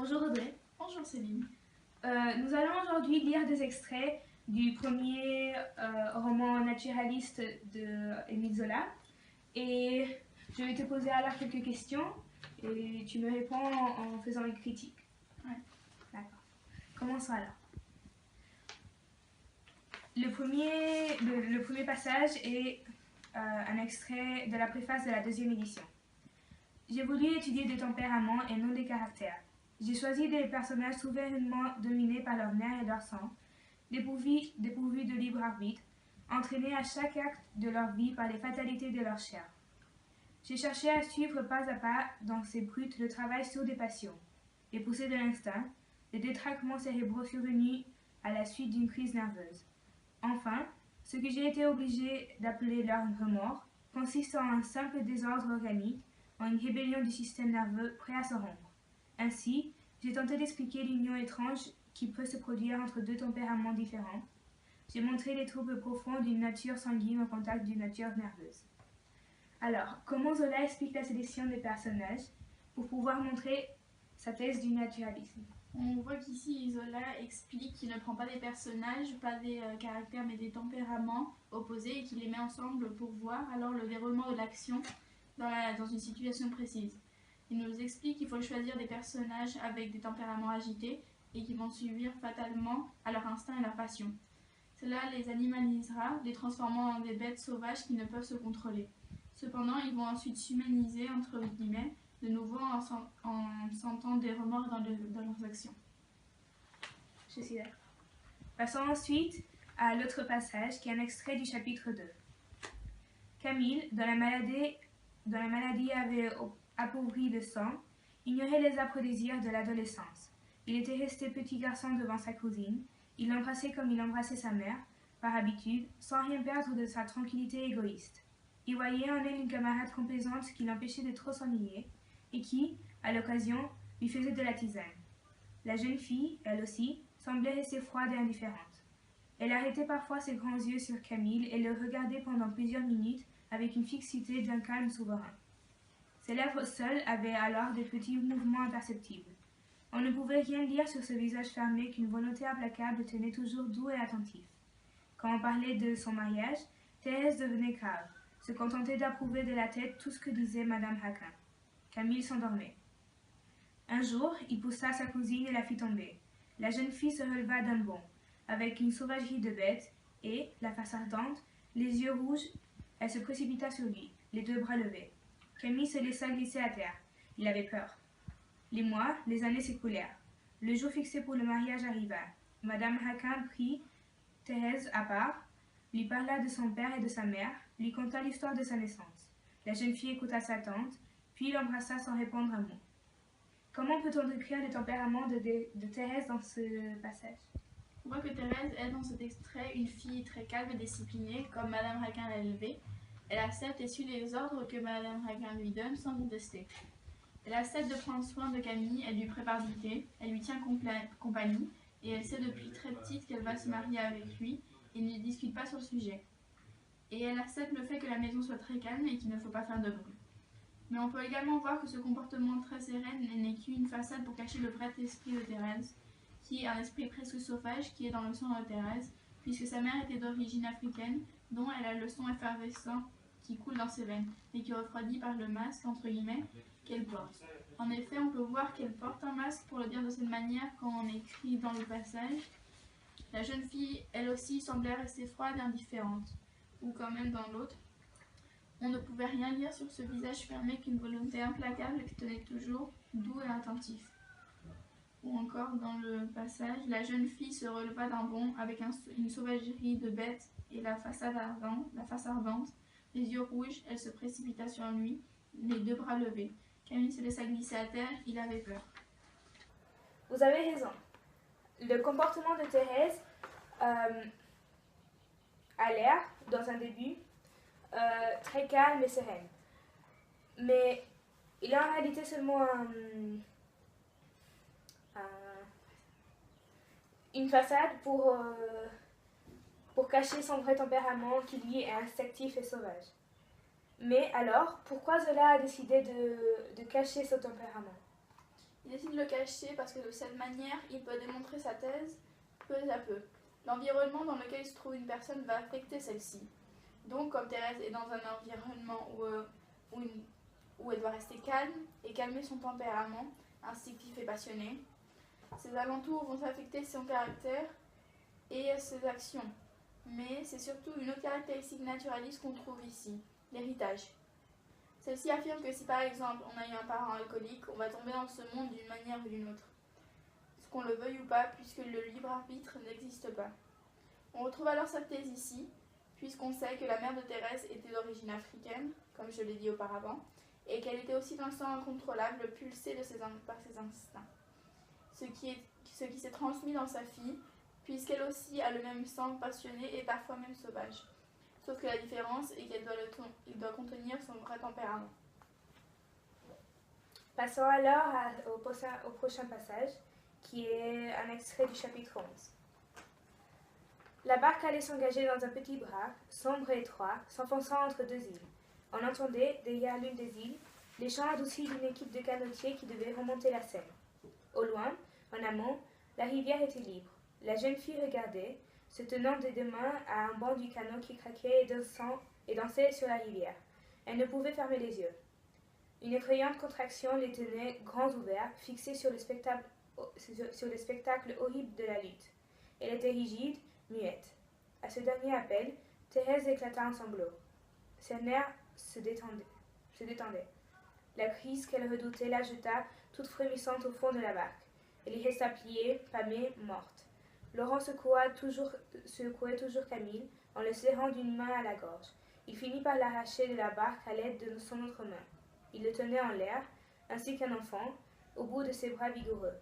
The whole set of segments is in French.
Bonjour Audrey. Bonjour Céline. Nous allons aujourd'hui lire des extraits du premier roman naturaliste de Émile Zola. Et je vais te poser alors quelques questions et tu me réponds en faisant une critique. Ouais. D'accord. Commençons alors. Le premier passage est un extrait de la préface de la deuxième édition. J'ai voulu étudier des tempéraments et non des caractères. J'ai choisi des personnages souverainement dominés par leur nerfs et leur sang, dépourvus de libre arbitre, entraînés à chaque acte de leur vie par les fatalités de leur chair. J'ai cherché à suivre pas à pas dans ces brutes le travail sourd des passions, les poussées de l'instinct, les détraquements cérébraux survenus à la suite d'une crise nerveuse. Enfin, ce que j'ai été obligé d'appeler leur remords consiste en un simple désordre organique, en une rébellion du système nerveux prêt à se rompre. Ainsi, j'ai tenté d'expliquer l'union étrange qui peut se produire entre deux tempéraments différents. J'ai montré les troubles profonds d'une nature sanguine au contact d'une nature nerveuse. Alors, comment Zola explique la sélection des personnages pour pouvoir montrer sa thèse du naturalisme? On voit qu'ici Zola explique qu'il ne prend pas des personnages, pas des caractères, mais des tempéraments opposés et qu'il les met ensemble pour voir alors le déroulement de l'action dans une situation précise. Il nous explique qu'il faut choisir des personnages avec des tempéraments agités et qui vont suivre fatalement à leur instinct et leur passion. Cela les animalisera, les transformant en des bêtes sauvages qui ne peuvent se contrôler. Cependant, ils vont ensuite s'humaniser, entre guillemets, de nouveau en sentant des remords dans leurs actions. Je suis d'accord. Passons ensuite à l'autre passage qui est un extrait du chapitre 2. Camille, dont la maladie avait appauvri le sang, ignorait les âpres désirs de l'adolescence. Il était resté petit garçon devant sa cousine, il l'embrassait comme il embrassait sa mère, par habitude, sans rien perdre de sa tranquillité égoïste. Il voyait en elle une camarade complaisante qui l'empêchait de trop s'ennuyer, et qui, à l'occasion, lui faisait de la tisane. La jeune fille, elle aussi, semblait rester froide et indifférente. Elle arrêtait parfois ses grands yeux sur Camille et le regardait pendant plusieurs minutes avec une fixité d'un calme souverain. Ses lèvres seules avaient alors des petits mouvements imperceptibles. On ne pouvait rien lire sur ce visage fermé qu'une volonté implacable tenait toujours doux et attentif. Quand on parlait de son mariage, Thérèse devenait grave, se contentait d'approuver de la tête tout ce que disait Madame Raquin. Camille s'endormait. Un jour, il poussa sa cousine et la fit tomber. La jeune fille se releva d'un bond, avec une sauvagerie de bête, et, la face ardente, les yeux rouges, elle se précipita sur lui, les deux bras levés. Camille se laissa glisser à terre. Il avait peur. Les mois, les années s'écoulèrent. Le jour fixé pour le mariage arriva. Madame Raquin prit Thérèse à part, lui parla de son père et de sa mère, lui conta l'histoire de sa naissance. La jeune fille écouta sa tante, puis l'embrassa sans répondre un mot. Comment peut-on décrire le tempérament de Thérèse dans ce passage? On voit que Thérèse est dans cet extrait une fille très calme et disciplinée, comme Madame Raquin l'a élevée. Elle accepte et suit les ordres que Madame Raquin lui donne sans contester. Elle accepte de prendre soin de Camille, elle lui prépare du thé, elle lui tient compagnie, et elle sait depuis très petite qu'elle va se marier avec lui, et ne discute pas sur le sujet. Et elle accepte le fait que la maison soit très calme et qu'il ne faut pas faire de bruit. Mais on peut également voir que ce comportement très serein n'est qu'une façade pour cacher le vrai esprit de Thérèse, qui est un esprit presque sauvage qui est dans le sang de Thérèse, puisque sa mère était d'origine africaine, dont elle a le sang effervescent qui coule dans ses veines, et qui est refroidi par le masque, entre guillemets, qu'elle porte. En effet, on peut voir qu'elle porte un masque, pour le dire de cette manière, quand on écrit dans le passage. La jeune fille, elle aussi, semblait rester froide et indifférente, ou quand même dans l'autre. On ne pouvait rien lire sur ce visage fermé qu'une volonté implacable qui tenait toujours doux et attentif. Ou encore dans le passage, la jeune fille se releva d'un bond avec une sauvagerie de bête et la face ardente, les yeux rouges, elle se précipita sur lui, les deux bras levés. Camille se laissa glisser à terre, il avait peur. Vous avez raison. Le comportement de Thérèse a l'air, dans un début, très calme et sereine. Mais il a en réalité seulement une façade pour cacher son vrai tempérament qui lui est instinctif et sauvage. Mais alors, pourquoi Zola a décidé de cacher ce tempérament? Il décide de le cacher parce que de cette manière, il peut démontrer sa thèse peu à peu. L'environnement dans lequel se trouve une personne va affecter celle-ci. Donc, comme Thérèse est dans un environnement où elle doit rester calme et calmer son tempérament, instinctif et passionné, ses alentours vont affecter son caractère et ses actions. Mais c'est surtout une autre caractéristique naturaliste qu'on trouve ici, l'héritage. Celle-ci affirme que si par exemple on a eu un parent alcoolique, on va tomber dans ce monde d'une manière ou d'une autre, qu'on le veuille ou pas, puisque le libre arbitre n'existe pas. On retrouve alors sa thèse ici, puisqu'on sait que la mère de Thérèse était d'origine africaine, comme je l'ai dit auparavant, et qu'elle était aussi d'un sang incontrôlable pulsé par ses instincts. Ce qui s'est transmis dans sa fille, puisqu'elle aussi a le même sang passionné et parfois même sauvage. Sauf que la différence est qu'elle doit contenir son vrai tempérament. Passons alors au prochain passage, qui est un extrait du chapitre 11. La barque allait s'engager dans un petit bras, sombre et étroit, s'enfonçant entre deux îles. On entendait, derrière l'une des îles, les chants adoucis d'une équipe de canotiers qui devaient remonter la Seine. Au loin, en amont, la rivière était libre. La jeune fille regardait, se tenant des deux mains à un banc du canot qui craquait et dansait sur la rivière. Elle ne pouvait fermer les yeux. Une effrayante contraction les tenait grands ouverts, fixés sur le spectacle horrible de la lutte. Elle était rigide, muette. À ce dernier appel, Thérèse éclata en sanglots. Ses nerfs se détendaient. La crise qu'elle redoutait la jeta toute frémissante au fond de la barque. Elle y resta pliée, pâmée, morte. Laurent secouait toujours Camille en le serrant d'une main à la gorge. Il finit par l'arracher de la barque à l'aide de son autre main. Il le tenait en l'air, ainsi qu'un enfant, au bout de ses bras vigoureux.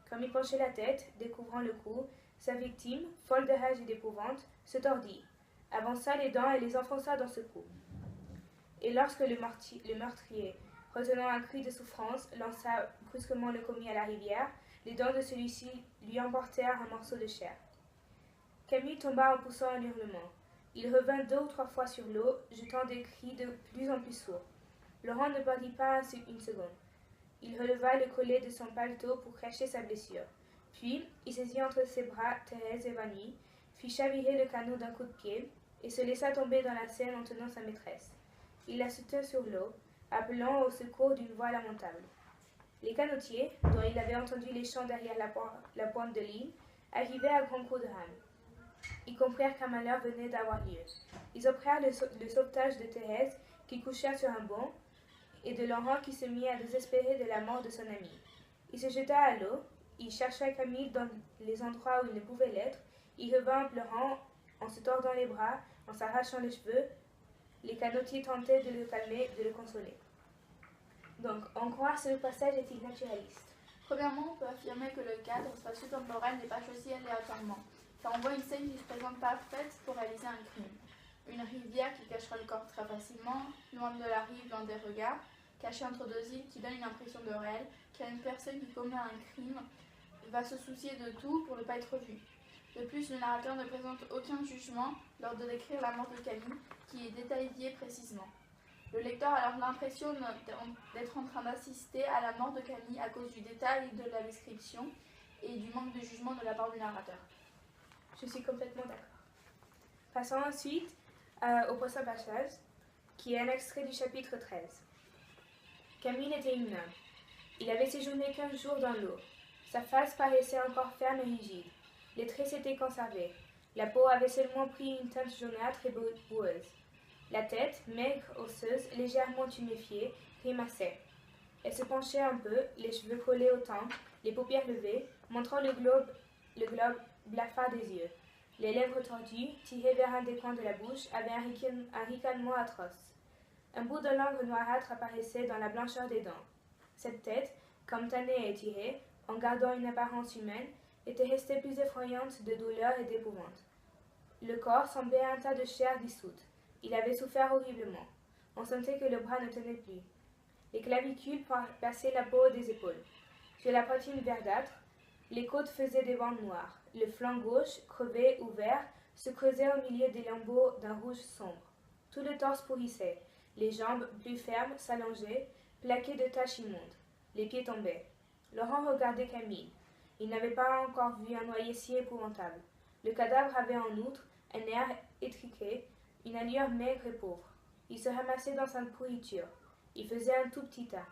Comme il penchait la tête, découvrant le cou, sa victime, folle de rage et d'épouvante, se tordit, avança les dents et les enfonça dans ce cou. Et lorsque le meurtrier, retenant un cri de souffrance, lança brusquement le commis à la rivière, les dents de celui-ci lui emportèrent un morceau de chair. Camille tomba en poussant un hurlement. Il revint 2 ou 3 fois sur l'eau, jetant des cris de plus en plus sourds. Laurent ne perdit pas une seconde. Il releva le collet de son paletot pour cacher sa blessure. Puis, il saisit entre ses bras Thérèse évanouie, fit chavirer le canot d'un coup de pied et se laissa tomber dans la Seine en tenant sa maîtresse. Il la soutint sur l'eau, appelant au secours d'une voix lamentable. Les canotiers, dont il avait entendu les chants derrière la pointe de l'île, arrivaient à grands coups de rame. Ils comprirent qu'un malheur venait d'avoir lieu. Ils offrirent le sauvetage de Thérèse, qui coucha sur un banc, et de Laurent qui se mit à désespérer de la mort de son ami. Il se jeta à l'eau, il chercha Camille dans les endroits où il ne pouvait l'être, il revint en pleurant, en se tordant les bras, en s'arrachant les cheveux. Les canotiers tentaient de le calmer, de le consoler. Donc, en quoi ce passage est-il naturaliste? Premièrement, on peut affirmer que le cadre spatio-temporel n'est pas choisi aléatoirement, car on voit une scène qui se présente parfaite pour réaliser un crime. Une rivière qui cachera le corps très facilement, loin de la rive, loin des regards, cachée entre deux îles qui donne une impression de réel, car une personne qui commet un crime va se soucier de tout pour ne pas être vue. De plus, le narrateur ne présente aucun jugement lors de décrire la mort de Camille, qui est détaillée précisément. Le lecteur a alors l'impression d'être en train d'assister à la mort de Camille à cause du détail de la description et du manque de jugement de la part du narrateur. Je suis complètement d'accord. Passons ensuite au prochain passage, qui est un extrait du chapitre 13. Camille était une nymphe. Il avait séjourné 15 jours dans l'eau. Sa face paraissait encore ferme et rigide. Les traits s'étaient conservés. La peau avait seulement pris une teinte jaunâtre et boueuse. La tête, maigre, osseuse, légèrement tuméfiée, grimaçait. Elle se penchait un peu, les cheveux collés aux tempes, les paupières levées, montrant le globe blafard des yeux. Les lèvres tordues, tirées vers un des coins de la bouche, avaient un ricanement atroce. Un bout de langue noirâtre apparaissait dans la blancheur des dents. Cette tête, comme tannée et étirée, en gardant une apparence humaine, était restée plus effrayante de douleur et d'épouvante. Le corps semblait un tas de chair dissoute. Il avait souffert horriblement. On sentait que le bras ne tenait plus. Les clavicules perçaient la peau des épaules. Sur la poitrine verdâtre, les côtes faisaient des bandes noires. Le flanc gauche, crevé, ouvert, se creusait au milieu des lambeaux d'un rouge sombre. Tout le torse pourrissait. Les jambes, plus fermes, s'allongeaient, plaquées de taches immondes. Les pieds tombaient. Laurent regardait Camille. Il n'avait pas encore vu un noyer si épouvantable. Le cadavre avait en outre un air étriqué, une allure maigre et pauvre. Il se ramassait dans sa pourriture. Il faisait un tout petit tas.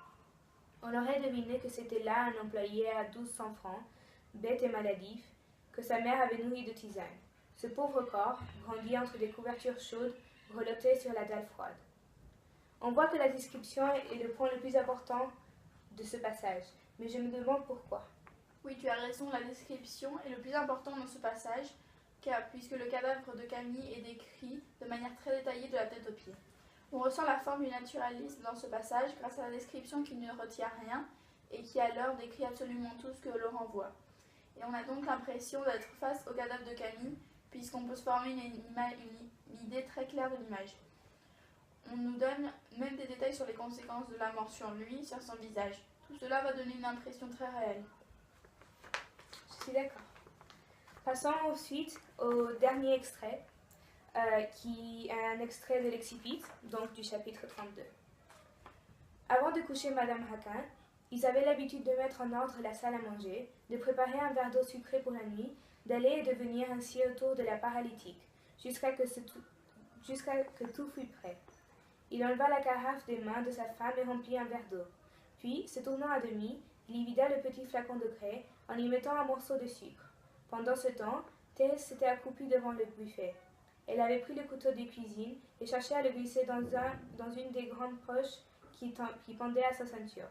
On aurait deviné que c'était là un employé à 1200 francs, bête et maladif, que sa mère avait nourri de tisane. Ce pauvre corps, grandi entre des couvertures chaudes, grelottait sur la dalle froide. On voit que la description est le point le plus important de ce passage, mais je me demande pourquoi. Oui, tu as raison, la description est le plus important dans ce passage, car puisque le cadavre de Camille est décrit de manière très détaillée de la tête aux pieds. On ressent la forme du naturalisme dans ce passage grâce à la description qui ne retient rien et qui alors décrit absolument tout ce que Laurent voit. Et on a donc l'impression d'être face au cadavre de Camille, puisqu'on peut se former une idée très claire de l'image. On nous donne même des détails sur les conséquences de la mort sur lui, sur son visage. Tout cela va donner une impression très réelle. Je suis d'accord. Passons ensuite au dernier extrait, qui est un extrait de l'excipit, donc du chapitre 32. Avant de coucher Madame Raquin, ils avaient l'habitude de mettre en ordre la salle à manger, de préparer un verre d'eau sucrée pour la nuit, d'aller et de venir ainsi autour de la paralytique, jusqu'à que tout fût prêt. Il enleva la carafe des mains de sa femme et remplit un verre d'eau. Puis, se tournant à demi, il y vida le petit flacon de craie en y mettant un morceau de sucre. Pendant ce temps, Thérèse s'était accroupie devant le buffet. Elle avait pris le couteau de cuisine et cherchait à le glisser dans une des grandes poches qui pendaient à sa ceinture.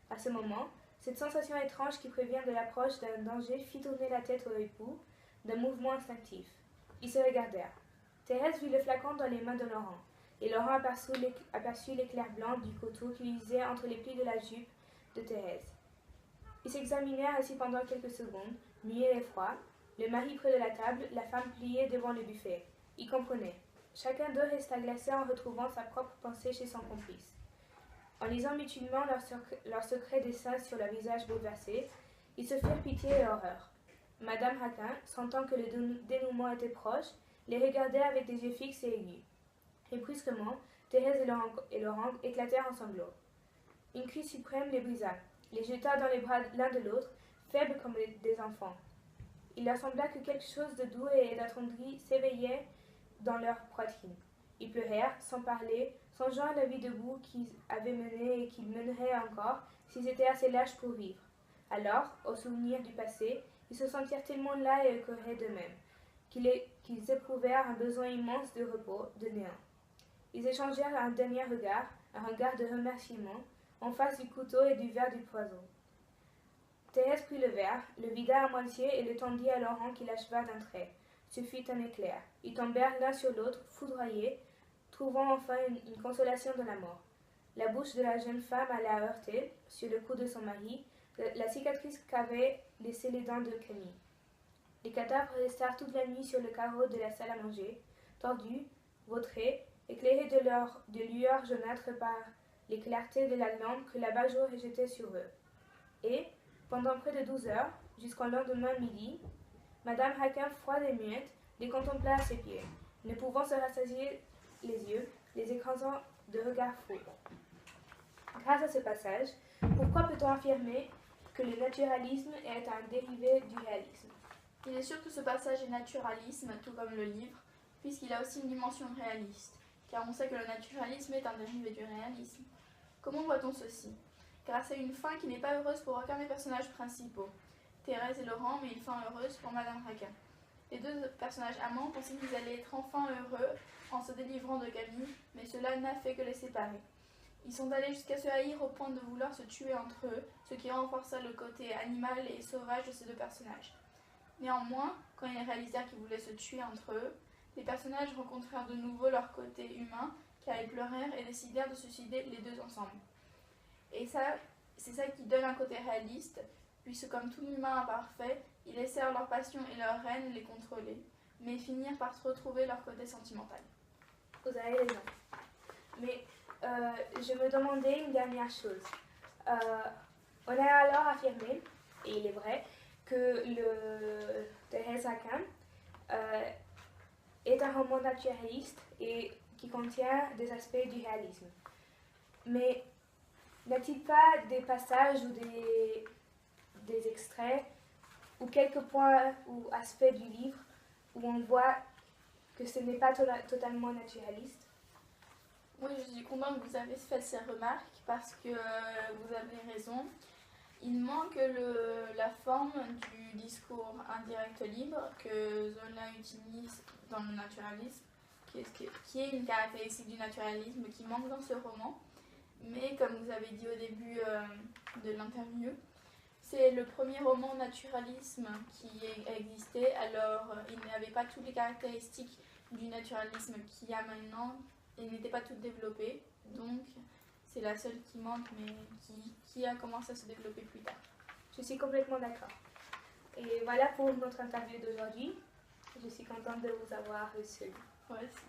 À ce moment, cette sensation étrange qui prévient de l'approche d'un danger fit tourner la tête au époux d'un mouvement instinctif. Ils se regardèrent. Thérèse vit le flacon dans les mains de Laurent, et Laurent aperçut l'éclair blanc du couteau qui luisait entre les plis de la jupe de Thérèse. Ils s'examinèrent ainsi pendant quelques secondes, muets et froids, le mari près de la table, la femme pliée devant le buffet. Ils comprenaient. Chacun d'eux resta glacé en retrouvant sa propre pensée chez son complice. En lisant mutuellement leur secret dessein sur leur visage bouleversé, ils se firent pitié et horreur. Madame Raquin, sentant que le dénouement était proche, les regardait avec des yeux fixes et aigus. Et brusquement, Thérèse et Laurent éclatèrent en sanglots. Une crise suprême les brisa, les jeta dans les bras l'un de l'autre, faibles comme des enfants. Il leur sembla que quelque chose de doux et d'attendri s'éveillait dans leur poitrine. Ils pleurèrent, sans parler, songeant à la vie debout qu'ils avaient menée et qu'ils meneraient encore s'ils étaient assez lâches pour vivre. Alors, au souvenir du passé, ils se sentirent tellement las et écœurés d'eux-mêmes qu'ils éprouvèrent un besoin immense de repos, de néant. Ils échangèrent un dernier regard, un regard de remerciement, en face du couteau et du verre du poison. Thérèse prit le verre, le vida à moitié et le tendit à Laurent qui l'acheva d'un trait. Ce fut un éclair. Ils tombèrent l'un sur l'autre, foudroyés, trouvant enfin une consolation de la mort. La bouche de la jeune femme alla heurter, sur le cou de son mari, la cicatrice qu'avaient laissée les dents de Camille. Les cadavres restèrent toute la nuit sur le carreau de la salle à manger, tordus, vautrés, éclairés de lueurs jaunâtres par les clartés de la lampe que l'abat-jour rejetait sur eux. Et, pendant près de 12 heures, jusqu'au lendemain midi, Madame Raquin, froide et muette, les contempla à ses pieds, ne pouvant se rassasier les yeux, les écrasant de regards fous. Grâce à ce passage, pourquoi peut-on affirmer que le naturalisme est un dérivé du réalisme? Il est sûr que ce passage est naturalisme, tout comme le livre, puisqu'il a aussi une dimension réaliste, car on sait que le naturalisme est un dérivé du réalisme. Comment voit-on ceci? Grâce à une fin qui n'est pas heureuse pour aucun des personnages principaux, Thérèse et Laurent, mais une fin heureuse pour Madame Raquin. Les deux personnages amants pensaient qu'ils allaient être enfin heureux en se délivrant de Camille, mais cela n'a fait que les séparer. Ils sont allés jusqu'à se haïr au point de vouloir se tuer entre eux, ce qui renforça le côté animal et sauvage de ces deux personnages. Néanmoins, quand ils réalisèrent qu'ils voulaient se tuer entre eux, les personnages rencontrèrent de nouveau leur côté humain, car ils pleurèrent et décidèrent de se suicider les deux ensemble. Et ça, c'est ça qui donne un côté réaliste, puisque comme tout humain imparfait, ils laissèrent leur passion et leur haine les contrôler, mais finirent par se retrouver leur côté sentimental. Vous avez raison. Mais je me demandais une dernière chose. On a alors affirmé, et il est vrai, que le Thérèse Raquin est un roman naturaliste et qui contient des aspects du réalisme. Mais n'a-t-il pas des passages ou des extraits ou quelques points ou aspects du livre où on voit que ce n'est pas totalement naturaliste? Oui, je suis contente que vous avez fait ces remarques parce que vous avez raison. Il manque la forme du discours indirect libre que Zola utilise dans le naturalisme, qui est une caractéristique du naturalisme qui manque dans ce roman. Mais comme vous avez dit au début de l'interview, c'est le premier roman naturalisme qui existait, alors il n'avait pas toutes les caractéristiques du naturalisme qu'il y a maintenant et n'était pas toutes développées. Donc c'est la seule qui manque, mais qui a commencé à se développer plus tard. Je suis complètement d'accord. Et voilà pour notre interview d'aujourd'hui. Je suis contente de vous avoir reçu. Moi aussi.